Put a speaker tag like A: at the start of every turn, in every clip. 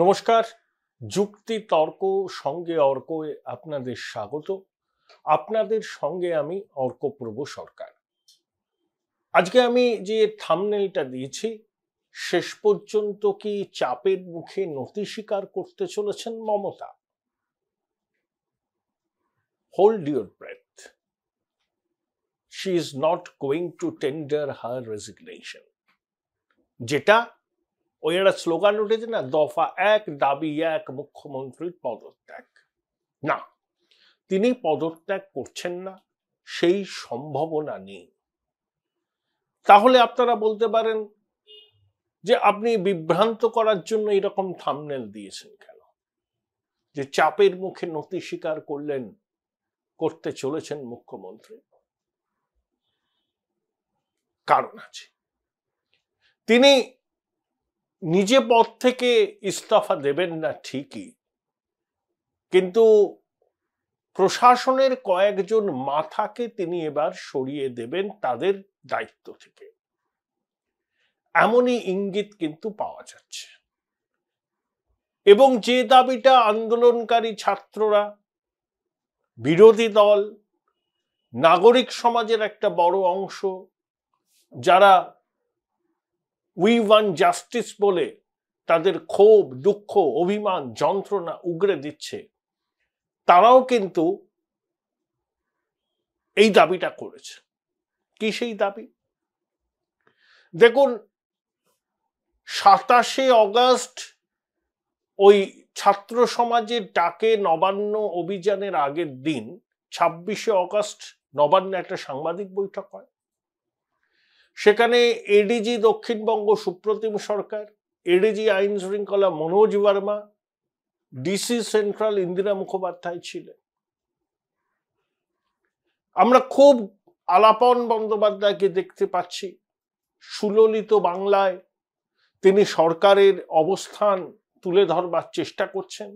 A: নমস্কার, যুক্তি তর্ক সঙ্গে অর্ক আপনাদের স্বাগত। আপনাদের সঙ্গে আমি অর্কপ্রভ সরকার। আজকে আমি যে থাম্বনেলটা দিয়েছি, শেষ পর্যন্ত কি চাপের মুখে নতি স্বীকার করতে চলেছেন Mamata? Hold your breath, she is not going to tender her resignation. যেটা ওই একটা স্লোগান উঠেছে না, দফা এক দাবি এক, মুখ্যমন্ত্রীর পদত্যাগ। না, তিনি পদত্যাগ করছেন না, সেই সম্ভাবনা নেই। তাহলে আপনারা বলতে পারেন যে আপনি বিভ্রান্ত করার জন্য এরকম থাম্বনেল দিয়েছেন কেন, যে চাপের মুখে নতি স্বীকার করতে চলেছেন মুখ্যমন্ত্রী। কারণ আছে, তিনি নিজে পদ থেকে ইস্তফা দেবেন না ঠিকই, কিন্তু প্রশাসনের কয়েকজন মাথাকে তিনি এবার সরিয়ে দেবেন তাদের দায়িত্ব থেকে, এমনই ইঙ্গিত কিন্তু পাওয়া যাচ্ছে। এবং যে দাবিটা আন্দোলনকারী ছাত্ররা, বিরোধী দল, নাগরিক সমাজের একটা বড় অংশ, যারা উই ওয়ান্ট জাস্টিস বলে তাদের ক্ষোভ, দুঃখ, অভিমান, যন্ত্রণা উগরে দিচ্ছে, তারাও কিন্তু এই দাবিটা করেছে। কি সেই দাবি? দেখুন, 27শে অগস্ট ওই ছাত্র সমাজের ডাকে নবান্ন অভিযানের আগের দিন 26শে অগস্ট নবান্নে একটা সাংবাদিক বৈঠক হয়। সেখানে এডিজি দক্ষিণবঙ্গ সুপ্রতিম সরকার, এডিজি আইন শৃঙ্খলা মনোজ বর্মা, ডিসি সেন্ট্রাল ইন্দিরা মুখোপাধ্যায় ছিলেন। আমরা খুব আলাপন বন্দ্যোপাধ্যায়কে দেখতে পাচ্ছি, সুললিত বাংলায় তিনি সরকারের অবস্থান তুলে ধরবার চেষ্টা করছেন।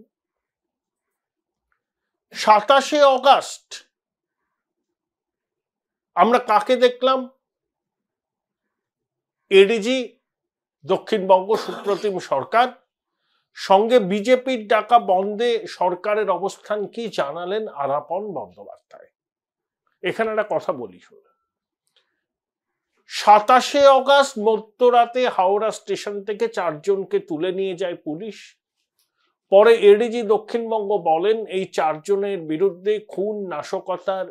A: 27শে অগস্ট আমরা কাকে দেখলাম? এডিজি দক্ষিণবঙ্গ সুপ্রতিম সরকার সঙ্গে বিজেপির ডাকা বন্ধে সরকারের অবস্থান কি জানালেন আলাপন বন্দ্যোপাধ্যায়। এখানে একটা কথা বলি, শুনুন। 27শে অগস্ট মধ্যরাতে হাওড়া স্টেশন থেকে 4 জনকে তুলে নিয়ে যায় পুলিশ। পরে এডিজি দক্ষিণবঙ্গ বলেন এই 4 জনের বিরুদ্ধে খুন, নাশকতার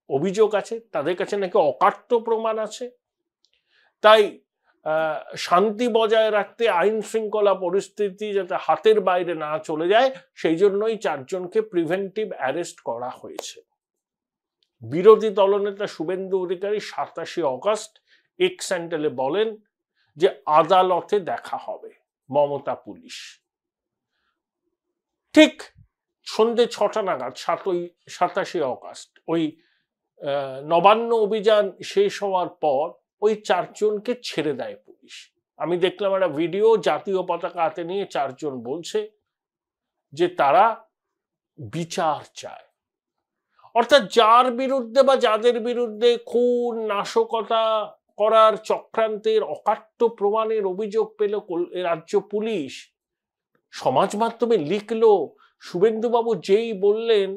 A: অভিযোগ আছে, তাদের কাছে নাকি অকাট্য প্রমাণ আছে। তাই শান্তি বজায় রাখতে, আইন শৃঙ্খলা পরিস্থিতি যাতে হাতের বাইরে না চলে যায়, সেই জন্যই 4 জনকে প্রিভেন্টিভ অ্যারেস্ট করা হয়েছে। বিরোধী দলনেতা শুভেন্দু অধিকারী 27শে অগস্ট এক্স হ্যান্ডেলে বলেন যে আদালতে দেখা হবে মমতা পুলিশ। ঠিক সন্ধ্যে 6টা নাগাদ 27শে অগস্ট ওই নবান্ন অভিযান শেষ হওয়ার পর ওই 4 জনকে ছেড়ে দেয় পুলিশ। আমি দেখলাম একটা ভিডিও, জাতীয় পতাকা হাতে নিয়ে 4 জন বলছে যে তারা বিচার চায়। অর্থাৎ যার বিরুদ্ধে বা যাদের বিরুদ্ধে খুন, নাশকতা করার চক্রান্তের অকাট্য প্রমাণের অভিযোগ পেল রাজ্য পুলিশ, সমাজ মাধ্যমে লিখলো, শুভেন্দুবাবু যেই বললেন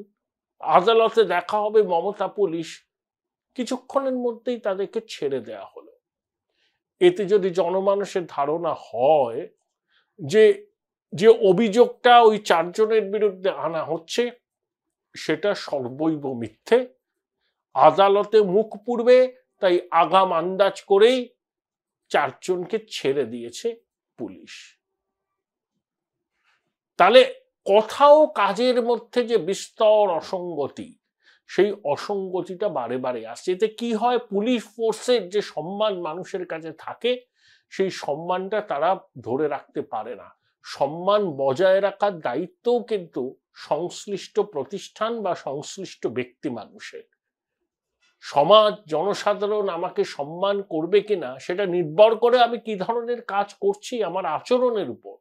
A: আদালতে দেখা হবে মমতা পুলিশ, কিছুক্ষণের মধ্যেই তাদেরকে ছেড়ে দেয়া হলো। এতে যদি জনমানুষের ধারণা হয় যে যে অভিযোগটা ওই 4 জনের বিরুদ্ধে আনা হচ্ছে সেটা সর্বৈব মিথ্যে, আদালতে মুখ পুড়বে, তাই আগাম আন্দাজ করেই 4 জনকে ছেড়ে দিয়েছে পুলিশ। তাহলে কোথাও কাজের মধ্যে যে বিস্তর অসঙ্গতি, সেই অসঙ্গতিটা বারে বারে আসছে। এতে কি হয়, পুলিশ ফোর্সের যে সম্মান মানুষের কাছে থাকে, সেই সম্মানটা তারা ধরে রাখতে পারে না। সম্মান বজায় রাখার দায়িত্বও কিন্তু সংশ্লিষ্ট প্রতিষ্ঠান বা সংশ্লিষ্ট ব্যক্তি মানুষের। সমাজ, জনসাধারণ আমাকে সম্মান করবে কিনা সেটা নির্ভর করে আমি কি ধরনের কাজ করছি, আমার আচরণের উপর।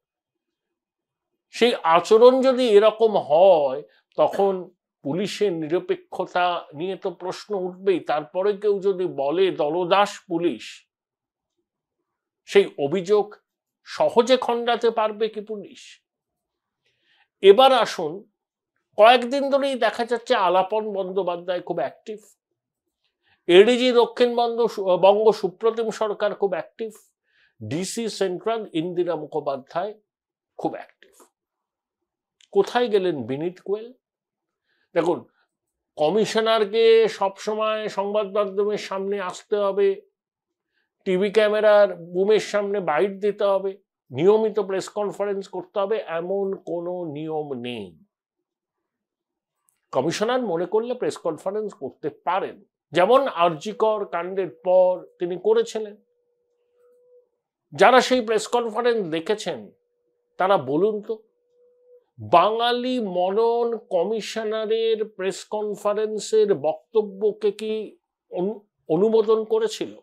A: সেই আচরণ যদি এরকম হয়, তখন পুলিশের নিরপেক্ষতা নিয়ে তো প্রশ্ন উঠবেই। তারপরে কেউ যদি বলে দলদাস পুলিশ, সেই অভিযোগ সহজে খণ্ডাতে পারবে কি পুলিশ? এবার আসুন, কয়েকদিন ধরেই দেখা যাচ্ছে আলাপন বন্দ্যোপাধ্যায় খুব অ্যাক্টিভ, এডিজি দক্ষিণবঙ্গ সুপ্রতিম সরকার খুব active, DC central Indira Mukhopadhyay খুব অ্যাক্টিভ। কোথায় গেলেন বিনীত গোয়েল? দেখুন, কমিশনারকে সবসময় সংবাদ মাধ্যমের সামনে আসতে হবে, টিভি ক্যামেরার বুমের সামনে বাইট দিতে হবে, নিয়মিত প্রেস কনফারেন্স করতে হবে, এমন কোনো নিয়ম নেই। কমিশনার মনে করলে প্রেস কনফারেন্স করতে পারেন, যেমন আরজিকর কাণ্ডের পর তিনি করেছিলেন। যারা সেই প্রেস কনফারেন্স দেখেছেন তারা বলুন তো, বাঙালি মনন কমিশনারের প্রেস কনফারেন্সের বক্তব্যকে কি অনুমোদন করেছিল?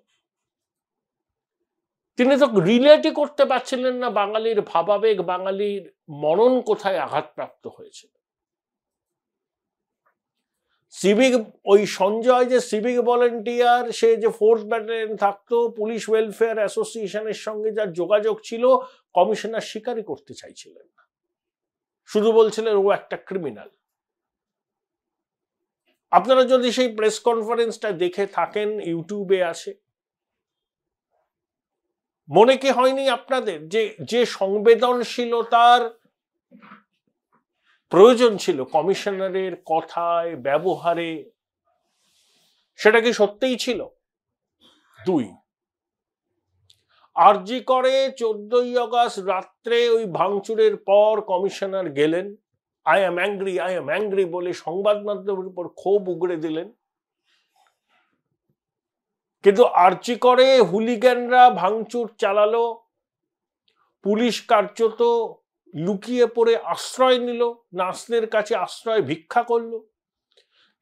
A: তিনি তো রিলেটই করতে পারছিলেন না বাঙালির ভাবাবেগ, বাঙালির মনন কোথায় আঘাতপ্রাপ্ত হয়েছে। সিভিক, ওই সঞ্জয় যে সিভিক ভলেন্টিয়ার, সে যে ফোর্স ব্যাটালিয়ন থাকতো, পুলিশ ওয়েলফেয়ার অ্যাসোসিয়েশনের সঙ্গে যার যোগাযোগ ছিল, কমিশনার স্বীকারই করতে চাইছিলেন না, শুধু বলছিলেন ও একটা ক্রিমিনাল। আপনারা যদি সেই প্রেস কনফারেন্সটা দেখে থাকেন, ইউটিউবে আছে, মনে কি হয়নি আপনাদের যে সংবেদনশীলতার প্রয়োজন ছিল কমিশনারের কথায় ব্যবহারে, সেটা কি সত্যিই ছিল? 2, আরজি করে 14ই আগস্ট রাত্রে ওই ভাঙচুরের পর কমিশনার গেলেন, আই এম অ্যাংরি বলে সংবাদ মাধ্যমের উপর ক্ষোভ উগড়ে দিলেন। কিন্তু আরজি করে হুলিগ্যানরা ভাঙচুর চালালো, পুলিশ কার্যত লুকিয়ে পড়ে আশ্রয় নিল, নার্সদের কাছে আশ্রয় ভিক্ষা করলো।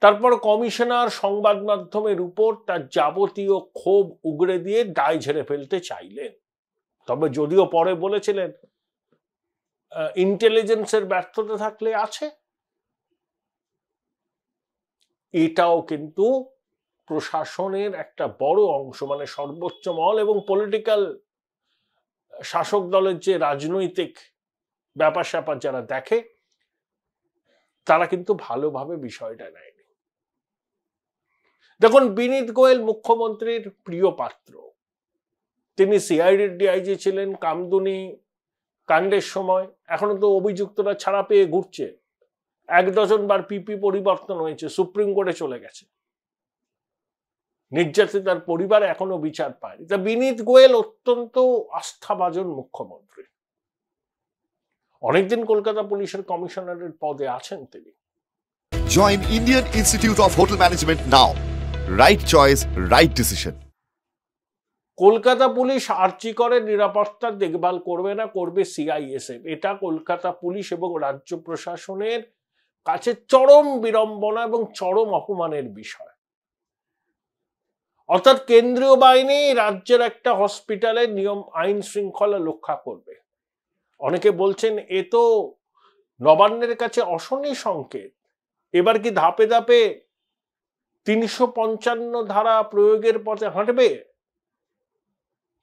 A: তারপর কমিশনার সংবাদ মাধ্যমের উপর তার যাবতীয় ক্ষোভ উগড়ে দিয়ে দায় ঝেড়ে ফেলতে চাইলেন। তবে যদিও পরে বলেছিলেন ইন্টেলিজেন্সের ব্যর্থতা থাকলে আছে। এটাও কিন্তু প্রশাসনের একটা বড় অংশ, মানে সর্বোচ্চ মহল এবং পলিটিক্যাল শাসক দলের যে রাজনৈতিক ব্যাপার স্যাপার যারা দেখে, তারা কিন্তু ভালোভাবে বিষয়টা নেয়নি। দেখুন, বিনীত গোয়েল মুখ্যমন্ত্রীর প্রিয় পাত্র, তিনি সিআইডির ডিআইজি ছিলেন কামদুনি কাণ্ডের সময়। এখনো তো অভিযুক্তরা ছাড়া পেয়ে ঘুরছে, 1 ডজন বার পিপি পরিবর্তন হয়েছে, সুপ্রিম কোর্টে চলে গেছে, নির্যাতিতার পরিবার এখনো বিচার পায়নি। তা বিনীত গোয়েল অত্যন্ত আস্থাভাজন মুখ্যমন্ত্রী, অনেকদিন কলকাতা পুলিশের কমিশনারের পদে আছেন তিনি।
B: Join Indian Institute of Hotel Management now. Right choice, right decision.
A: Kolkata police RG করে নিরাপত্তার দেখভাল করবে না, করবে সিআইএসএফ। এটা কলকাতা পুলিশ এবং রাজ্য প্রশাসনের কাছে চরম বিড়ম্বনা এবং চরম অপমানের বিষয়। অর্থাৎ কেন্দ্রীয় বাহিনী রাজ্যের একটা হসপিটালের নিয়ম আইন শৃঙ্খলা রক্ষা করবে। অনেকে বলছেন এ তো নবান্নের কাছে অশনি সংকেত। এবার কি ধাপে ধাপে 355 ধারা প্রয়োগের পথে হাঁটবে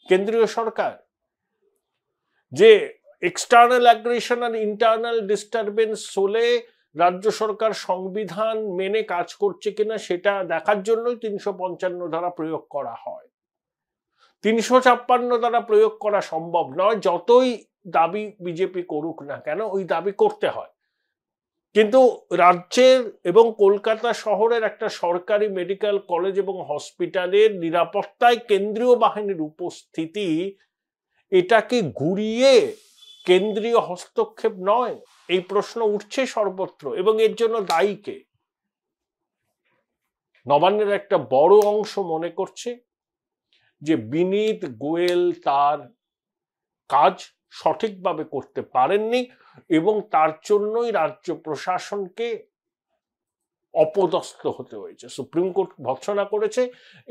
A: কেন্দ্রীয় সরকার? যে এক্সটার্নাল অ্যাগ্রেশন আর ইন্টারনাল ডিস্টারবেন্স হলে রাজ্য সরকার সংবিধান মেনে কাজ করছে কিনা সেটা দেখার জন্যই 355 ধারা প্রয়োগ করা হয়। 356 ধারা প্রয়োগ করা সম্ভব নয়, যতই দাবি বিজেপি করুক না কেন, ওই দাবি করতে হয়। কিন্তু রাজ্যের এবং কলকাতা শহরের একটা সরকারি মেডিকেল কলেজ এবং হসপিটালের নিরাপত্তায় কেন্দ্রীয় বাহিনীর উপস্থিতি, এটা কি ঘুরিয়ে কেন্দ্রীয় হস্তক্ষেপ নয়? এই প্রশ্ন উঠছে সর্বত্র। এবং এর জন্য দায়ী কে? নবান্নের একটা বড় অংশ মনে করছে যে বিনীত গোয়েল তার কাজ সঠিকভাবে করতে পারেননি এবং তার জন্যই রাজ্য প্রশাসনকে অপদস্থ হতে হয়েছে। সুপ্রিম কোর্ট ভৎসনা করেছে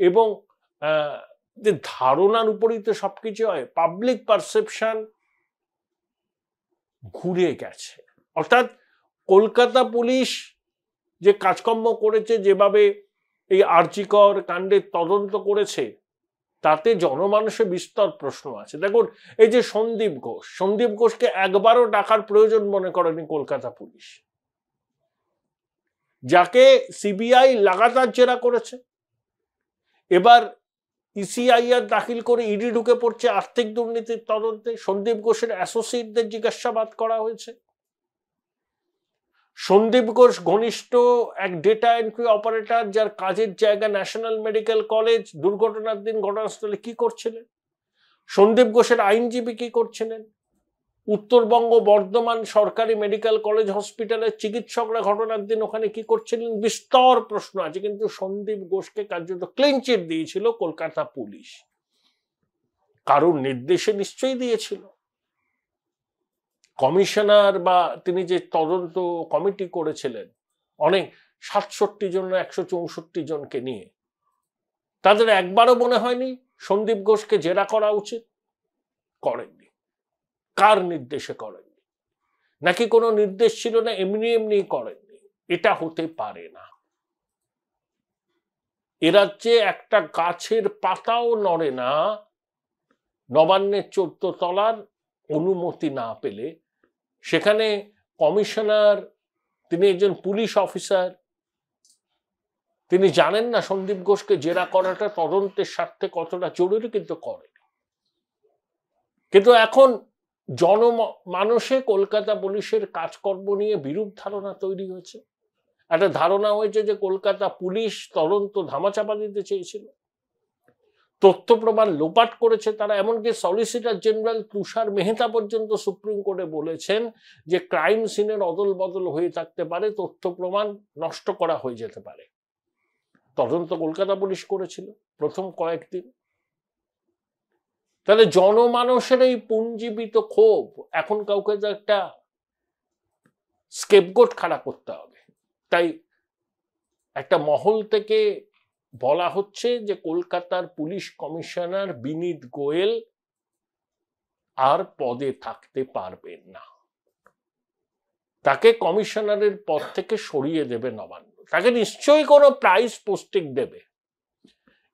A: এবং যে ধারণার উপরই তো সবকিছু হয়, পাবলিক পারসেপশন ঘুরে গেছে। অর্থাৎ কলকাতা পুলিশ যে কাজকর্ম করেছে, যেভাবে এই আরজিকর কাণ্ডের তদন্ত করেছে, তাতে জনমানসে বিস্তর প্রশ্ন আছে। দেখুন, এই যে সন্দীপ ঘোষকে একবারও ডাকার প্রয়োজন মনে করেনি কলকাতা পুলিশ, যাকে সিবিআই লাগাতার জেরা করেছে। এবার ইসিআইআর দাখিল করে ইডি ঢুকে পড়ছে আর্থিক দুর্নীতির তদন্তে। সন্দীপ ঘোষের অ্যাসোসিয়েটদের জিজ্ঞাসাবাদ করা হয়েছে। সন্দীপ ঘোষ ঘনিষ্ঠ এক ডেটা এন্ট্রি অপারেটর, যার কাজের জায়গা ন্যাশনাল মেডিকেল কলেজ, দুর্ঘটনার দিন ঘটনাস্থলে কি করছিলেন? সন্দীপ ঘোষের আইনজীবী কি করছিলেন? উত্তরবঙ্গ বর্ধমান সরকারি মেডিকেল কলেজ হসপিটালের চিকিৎসকরা ঘটনার দিন ওখানে কি করছিলেন? বিস্তর প্রশ্ন আছে। কিন্তু সন্দীপ ঘোষকে কার্যত ক্লিন চিট দিয়েছিল কলকাতা পুলিশ। কারোর নির্দেশে নিশ্চয়ই দিয়েছিল। কমিশনার বা তিনি যে তদন্ত কমিটি করেছিলেন অনেক 67 জন 164 জনকে নিয়ে, তাদের একবারও মনে হয়নি সন্দীপ ঘোষকে জেরা করা উচিত? করেননি। কার নির্দেশে করেননি? নাকি কোনো নির্দেশ ছিল না, এমনি এমনি করেননি? এটা হতে পারে না। এ রাজ্যে একটা গাছের পাতাও নড়ে না নবান্নের 14 তলার অনুমতি না পেলে। সেখানে কমিশনার, তিনি একজন পুলিশ অফিসার, তিনি জানেন না সন্দীপ ঘোষকে জেরা করাটা তদন্তের স্বার্থে কতটা জরুরি, কিন্তু করেন। কিন্তু এখন জনমানসে কলকাতা পুলিশের কাজকর্ম নিয়ে বিরূপ ধারণা তৈরি হয়েছে। একটা ধারণা হয়েছে যে কলকাতা পুলিশ তদন্ত ধামাচাপা দিতে চেয়েছিল, তথ্য প্রমাণ লোপাট করেছে তারা। এমনকি সলিসিটর জেনারেল তুষার মেহতা পর্যন্ত সুপ্রিম কোর্টে বলেছেন যে ক্রাইম সিনের অদল বদল হয়ে থাকতে পারে, তথ্য প্রমাণ নষ্ট করা হয়ে যেতে পারে। তদন্ত কলকাতা পুলিশ করেছিল প্রথম কয়েকদিন। তাহলে জনমানসের এই পুঞ্জীবিত ক্ষোভ, এখন কাউকে তো একটা স্কেপগোট খাড়া করতে হবে। তাই একটা মহল থেকে বলা হচ্ছে যে কলকাতার পুলিশ কমিশনার বিনীত গোয়েল আর পদে থাকতে পারবেন না, তাকে কমিশনারের পদ থেকে সরিয়ে দেবে নবান্ন। তাকে নিশ্চয়ই কোনো প্রাইজ পোস্টিং দেবে,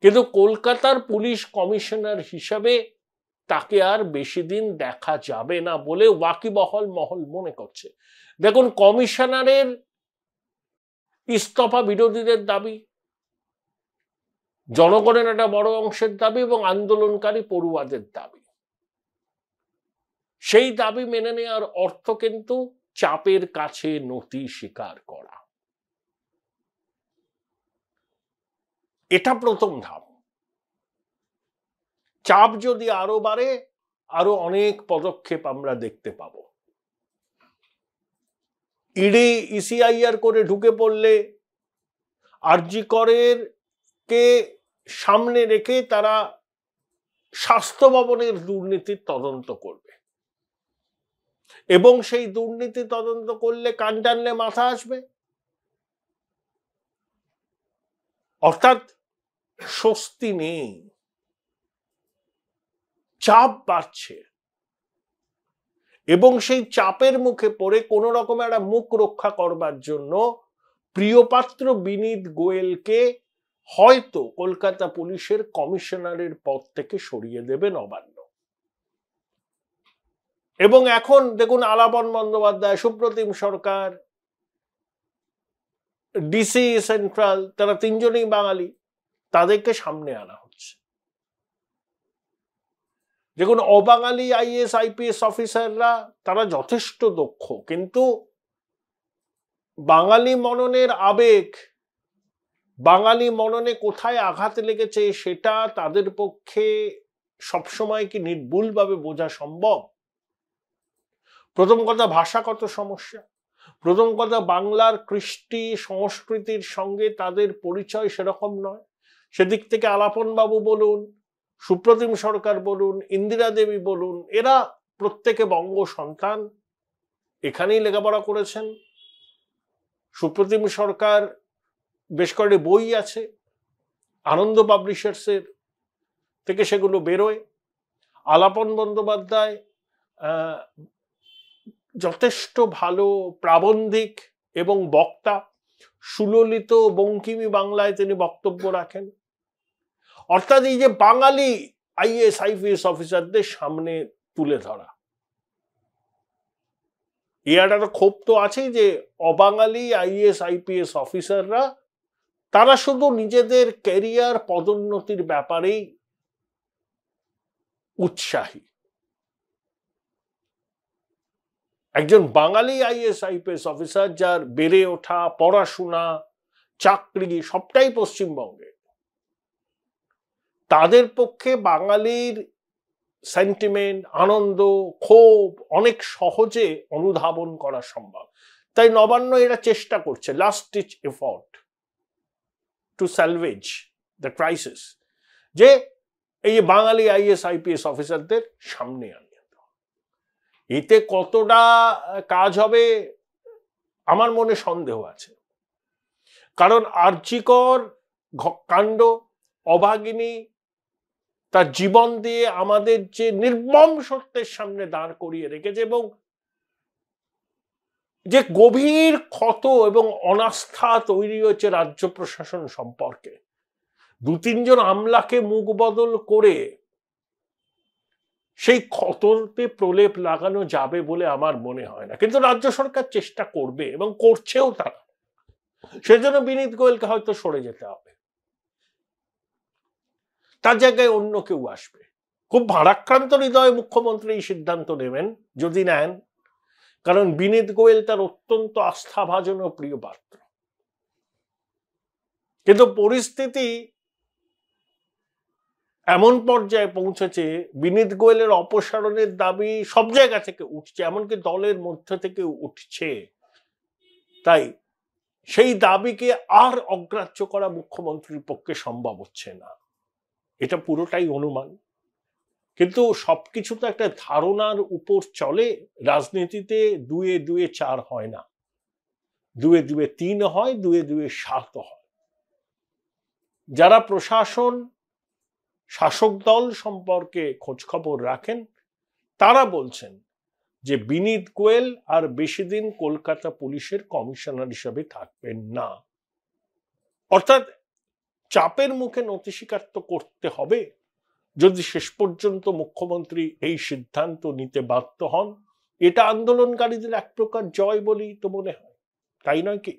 A: কিন্তু কলকাতার পুলিশ কমিশনার হিসাবে তাকে আর বেশি দিন দেখা যাবে না বলে ওয়াকিবহাল মহল মনে করছে। দেখুন, কমিশনারের ইস্তফা বিরোধীদের দাবি, জনগণের একটা বড় অংশের দাবি এবং আন্দোলনকারী পড়ুয়াদের দাবি। সেই দাবি মেনে নেওয়ার অর্থ কিন্তু চাপের কাছে নতি স্বীকার করা। এটা প্রথম ধাপ। চাপ যদি আরো বাড়ে, আরো অনেক পদক্ষেপ আমরা দেখতে পাব। ইডি ইসিআইআর করে ঢুকে পড়লে আরজি করের কে সামনে রেখে তারা স্বাস্থ্য ভবনের দুর্নীতির তদন্ত করবে, এবং সেই দুর্নীতি তদন্ত করলে কান টানলে মাথা আসবে। অর্থাৎ স্বস্তি নেই, চাপ বাড়ছে, এবং সেই চাপের মুখে পড়ে কোন রকম একটা মুখ রক্ষা করবার জন্য প্রিয়পাত্র বিনীত গোয়েলকে হয়তো কলকাতা পুলিশের কমিশনারের পদ থেকে সরিয়ে দেবে নবান্ন। এবং এখন দেখুন, আলাপন বন্দ্যোপাধ্যায়, সুপ্রতিম সরকার, ডিসি সেন্ট্রাল, তারা তিনজনই বাঙালি, তাদেরকে সামনে আনা হচ্ছে। দেখুন, অবাঙালি আইএস আইপিএস অফিসাররা তারা যথেষ্ট দক্ষ, কিন্তু বাঙালি মননের আবেগ, বাঙালি মননে কোথায় আঘাত লেগেছে সেটা তাদের পক্ষে সবসময় কি নির্ভুলভাবে বোঝা সম্ভব? প্রথম কথা, ভাষাগত সমস্যা। প্রথম কথা, বাংলার কৃষ্টি সংস্কৃতির সঙ্গে তাদের পরিচয় সেরকম নয়। সেদিক থেকে আলাপন বাবু বলুন, সুপ্রতিম সরকার বলুন, ইন্দিরা দেবী বলুন, এরা প্রত্যেকে বঙ্গ সন্তান, এখানেই লেখাপড়া করেছেন। সুপ্রতিম সরকার বেশ কয়েকটি বই আছে, আনন্দ পাবলিশার্সের থেকে সেগুলো বেরোয়। আলাপন বন্দ্যোপাধ্যায় যথেষ্ট ভালো প্রাবন্ধিক এবং বক্তা, সুললিত বঙ্কিমী বাংলায় তিনি বক্তব্য রাখেন। অর্থাৎ এই যে বাঙালি আইএএস আইপিএস অফিসারদের সামনে তুলে ধরা, একটা ক্ষোভ তো আছে যে অবাঙালি আইএএস আইপিএস অফিসাররা তারা শুধু নিজেদের ক্যারিয়ার পদোন্নতির ব্যাপারেই উৎসাহী। একজন বাঙালি আইএএস আইপিএস অফিসার যার বেড়ে ওঠা, পড়াশোনা, চাকরি সবটাই পশ্চিমবঙ্গে, তাদের পক্ষে বাঙালির সেন্টিমেন্ট, আনন্দ, ক্ষোভ অনেক সহজে অনুধাবন করা সম্ভব। তাই নবান্ন এরা চেষ্টা করছে last ditch effort to salvage the crisis, যে এই বাঙালি আইএস আইপিএস অফিসারদের সামনে আনিয়ে। এতে কতটা কাজ হবে আমার মনে সন্দেহ আছে, কারণ আরজিকর কাণ্ড, অভাগিনী তার জীবন দিয়ে আমাদের যে নির্মম সত্যের সামনে দাঁড় করিয়ে রেখেছে, এবং যে গভীর ক্ষত এবং অনাস্থা তৈরি হয়েছে রাজ্য প্রশাসন সম্পর্কে, 2-3 জন আমলাকে মুখ বদল করে সেই ক্ষততে প্রলেপ লাগানো যাবে বলে আমার মনে হয় না। কিন্তু রাজ্য সরকার চেষ্টা করবে এবং করছেও তারা। সেজন্য বিনীত গোয়েলকে হয়তো সরে যেতে হবে, তার জায়গায় অন্য কেউ আসবে। খুব ভারাক্রান্ত হৃদয়ে মুখ্যমন্ত্রী এই সিদ্ধান্ত নেবেন যদি নেন, কারণ বিনীত গোয়েল তার অত্যন্ত আস্থাভাজন ও প্রিয় পাত্র। কিন্তু পরিস্থিতি এমন পর্যায়ে পৌঁছেছে, বিনীত গোয়েলের অপসারণের দাবি সব জায়গা থেকে উঠছে, এমনকি দলের মধ্যে থেকে উঠছে। তাই সেই দাবিকে আর অগ্রাহ্য করা মুখ্যমন্ত্রীর পক্ষে সম্ভব হচ্ছে না। এটা পুরোটাই অনুমান, কিন্তু সবকিছু তো একটা ধারণার উপর চলে। রাজনীতিতে 2-2 4 হয় না, 2-2 3 হয়, 2-2 7 হয়। যারা প্রশাসন, শাসক দল সম্পর্কে খোঁজ খবর রাখেন, তারা বলছেন যে বিনীত গোয়েল আর বেশি দিন কলকাতা পুলিশের কমিশনার হিসেবে থাকবেন না। অর্থাৎ চাপের মুখে নতি স্বীকার তো করতে হবে যদি শেষ পর্যন্ত মুখ্যমন্ত্রী এই সিদ্ধান্ত নিতে বাধ্য হন। এটা আন্দোলনকারীদের এক প্রকার জয় বলেই তো মনে হয়, তাই নয় কি?